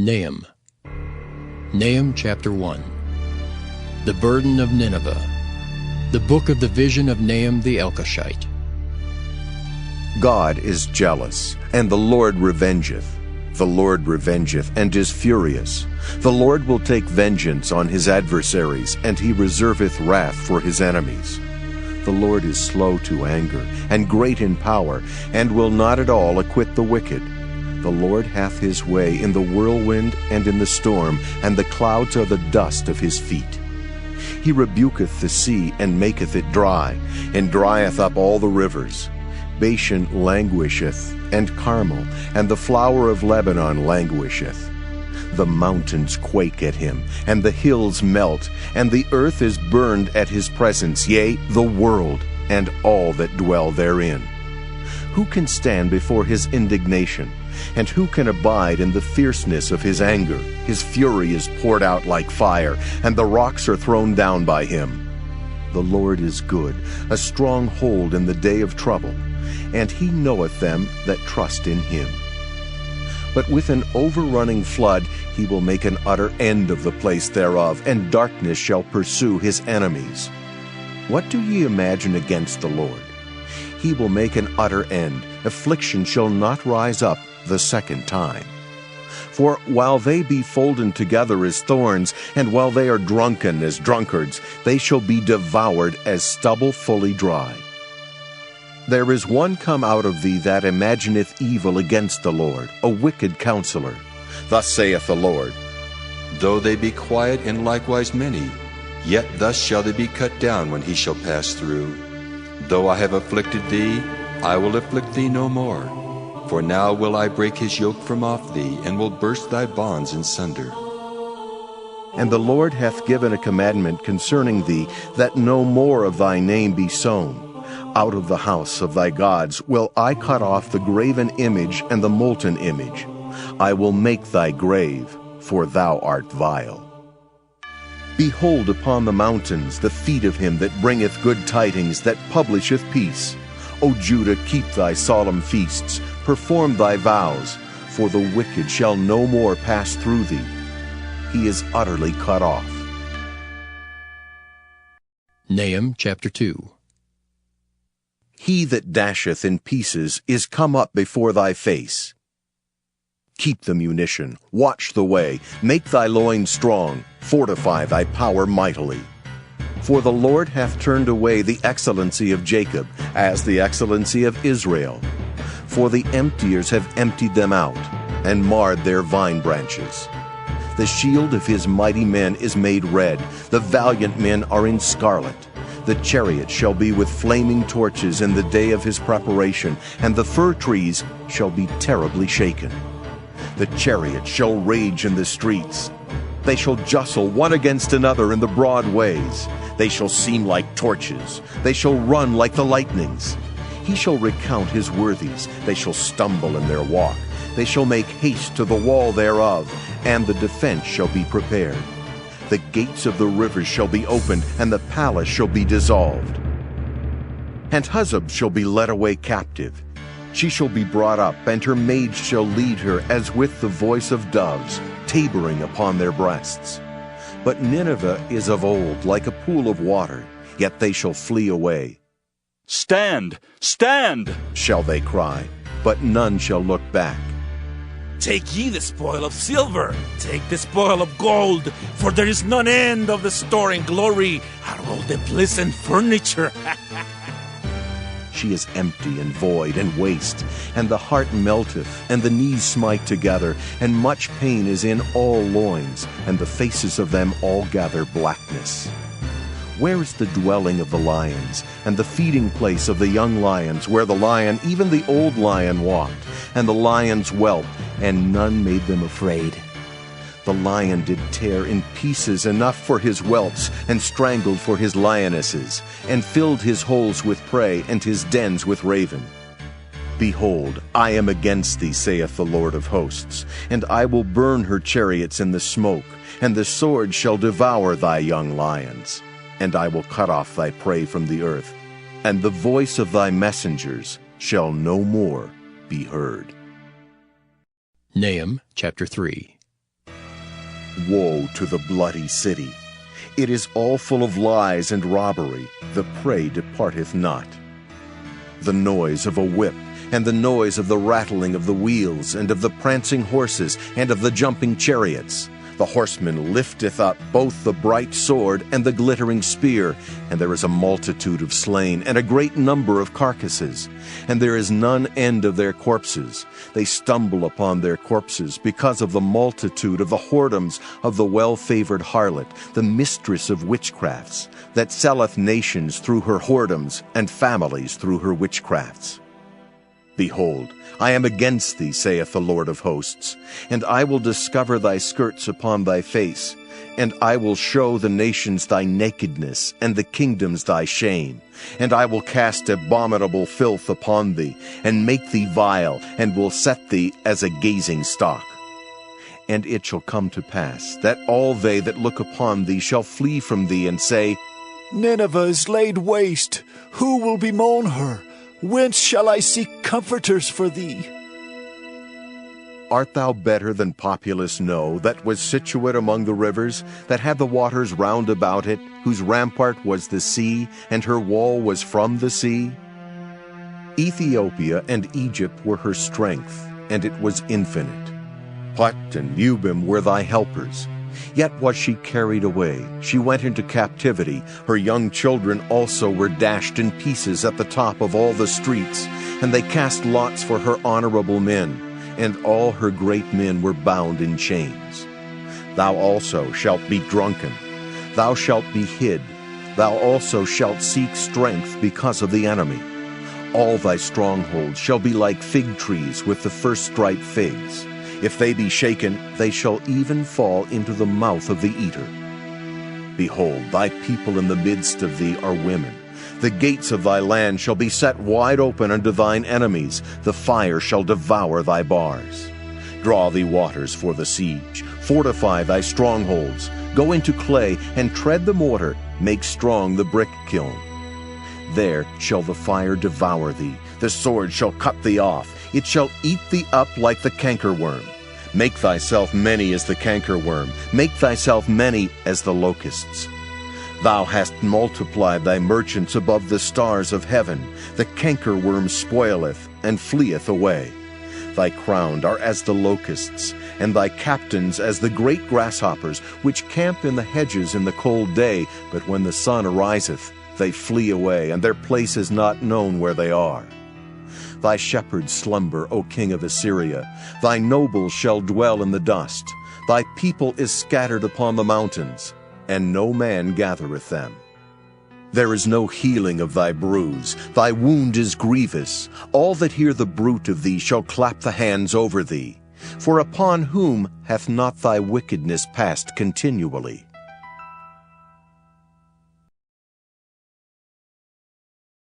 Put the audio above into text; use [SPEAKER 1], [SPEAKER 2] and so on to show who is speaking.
[SPEAKER 1] Nahum. Nahum chapter 1. The burden of Nineveh. The book of the vision of Nahum the Elkoshite.
[SPEAKER 2] God is jealous, and the Lord revengeth. The Lord revengeth, and is furious. The Lord will take vengeance on his adversaries, and he reserveth wrath for his enemies. The Lord is slow to anger, and great in power, and will not at all acquit the wicked. The Lord hath his way in the whirlwind and in the storm, and the clouds are the dust of his feet. He rebuketh the sea, and maketh it dry, and drieth up all the rivers. Bashan languisheth, and Carmel, and the flower of Lebanon languisheth. The mountains quake at him, and the hills melt, and the earth is burned at his presence, yea, the world, and all that dwell therein. Who can stand before his indignation? And who can abide in the fierceness of his anger? His fury is poured out like fire, and the rocks are thrown down by him. The Lord is good, a strong hold in the day of trouble, and he knoweth them that trust in him. But with an overrunning flood he will make an utter end of the place thereof, and darkness shall pursue his enemies. What do ye imagine against the Lord? He will make an utter end. Affliction shall not rise up the second time. For while they be folden together as thorns, and while they are drunken as drunkards, they shall be devoured as stubble fully dried. There is one come out of thee that imagineth evil against the Lord, a wicked counselor. Thus saith the Lord,
[SPEAKER 3] Though they be quiet and likewise many, yet thus shall they be cut down when he shall pass through. Though I have afflicted thee, I will afflict thee no more. For now will I break his yoke from off thee, and will burst thy bonds in sunder.
[SPEAKER 2] And the Lord hath given a commandment concerning thee, that no more of thy name be sown. Out of the house of thy gods will I cut off the graven image and the molten image. I will make thy grave, for thou art vile. Behold upon the mountains the feet of him that bringeth good tidings, that publisheth peace. O Judah, keep thy solemn feasts, perform thy vows, for the wicked shall no more pass through thee. He is utterly cut off.
[SPEAKER 1] Nahum chapter 2.
[SPEAKER 2] He that dasheth in pieces is come up before thy face. Keep the munition, watch the way, make thy loins strong, fortify thy power mightily. For the Lord hath turned away the excellency of Jacob, as the excellency of Israel. For the emptiers have emptied them out, and marred their vine branches. The shield of his mighty men is made red, the valiant men are in scarlet. The chariot shall be with flaming torches in the day of his preparation, and the fir trees shall be terribly shaken. The chariot shall rage in the streets. They shall jostle one against another in the broad ways. They shall seem like torches. They shall run like the lightnings. He shall recount his worthies. They shall stumble in their walk. They shall make haste to the wall thereof, and the defense shall be prepared. The gates of the rivers shall be opened, and the palace shall be dissolved. And Huzzab shall be led away captive. She shall be brought up, and her maids shall lead her as with the voice of doves, tabering upon their breasts. But Nineveh is of old, like a pool of water, yet they shall flee away.
[SPEAKER 4] Stand! Stand!
[SPEAKER 2] Shall they cry, but none shall look back.
[SPEAKER 5] Take ye the spoil of silver, take the spoil of gold, for there is none end of the store and glory out of all the pleasant furniture.
[SPEAKER 2] She is empty and void and waste, and the heart melteth, and the knees smite together, and much pain is in all loins, and the faces of them all gather blackness. Where is the dwelling of the lions, and the feeding place of the young lions, where the lion, even the old lion, walked, and the lions whelped, and none made them afraid? The lion did tear in pieces enough for his whelps, and strangled for his lionesses, and filled his holes with prey, and his dens with raven. Behold, I am against thee, saith the Lord of hosts, and I will burn her chariots in the smoke, and the sword shall devour thy young lions. And I will cut off thy prey from the earth, and the voice of thy messengers shall no more be heard.
[SPEAKER 1] Nahum chapter 3.
[SPEAKER 2] Woe to the bloody city! It is all full of lies and robbery, the prey departeth not. The noise of a whip, and the noise of the rattling of the wheels, and of the prancing horses, and of the jumping chariots. The horseman lifteth up both the bright sword and the glittering spear, and there is a multitude of slain, and a great number of carcasses, and there is none end of their corpses. They stumble upon their corpses because of the multitude of the whoredoms of the well-favored harlot, the mistress of witchcrafts, that selleth nations through her whoredoms, and families through her witchcrafts. Behold, I am against thee, saith the Lord of hosts, and I will discover thy skirts upon thy face, and I will show the nations thy nakedness, and the kingdoms thy shame. And I will cast abominable filth upon thee, and make thee vile, and will set thee as a gazing stock. And it shall come to pass, that all they that look upon thee shall flee from thee, and say,
[SPEAKER 6] Nineveh is laid waste. Who will bemoan her? Whence shall I seek comforters for thee?
[SPEAKER 2] Art thou better than populous No, that was situate among the rivers, that had the waters round about it, whose rampart was the sea, and her wall was from the sea? Ethiopia and Egypt were her strength, and it was infinite. Put and Mubim were thy helpers. Yet was she carried away, she went into captivity. Her young children also were dashed in pieces at the top of all the streets, and they cast lots for her honorable men, and all her great men were bound in chains. Thou also shalt be drunken, thou shalt be hid, thou also shalt seek strength because of the enemy. All thy strongholds shall be like fig trees with the first ripe figs. If they be shaken, they shall even fall into the mouth of the eater. Behold, thy people in the midst of thee are women. The gates of thy land shall be set wide open unto thine enemies. The fire shall devour thy bars. Draw thee waters for the siege. Fortify thy strongholds. Go into clay, and tread the mortar. Make strong the brick kiln. There shall the fire devour thee. The sword shall cut thee off. It shall eat thee up like the cankerworm. Make thyself many as the cankerworm. Make thyself many as the locusts. Thou hast multiplied thy merchants above the stars of heaven. The cankerworm spoileth and fleeth away. Thy crowned are as the locusts, and thy captains as the great grasshoppers, which camp in the hedges in the cold day, but when the sun ariseth, they flee away, and their place is not known where they are. Thy shepherds slumber, O king of Assyria. Thy nobles shall dwell in the dust. Thy people is scattered upon the mountains, and no man gathereth them. There is no healing of thy bruise. Thy wound is grievous. All that hear the bruit of thee shall clap the hands over thee. For upon whom hath not thy wickedness passed continually?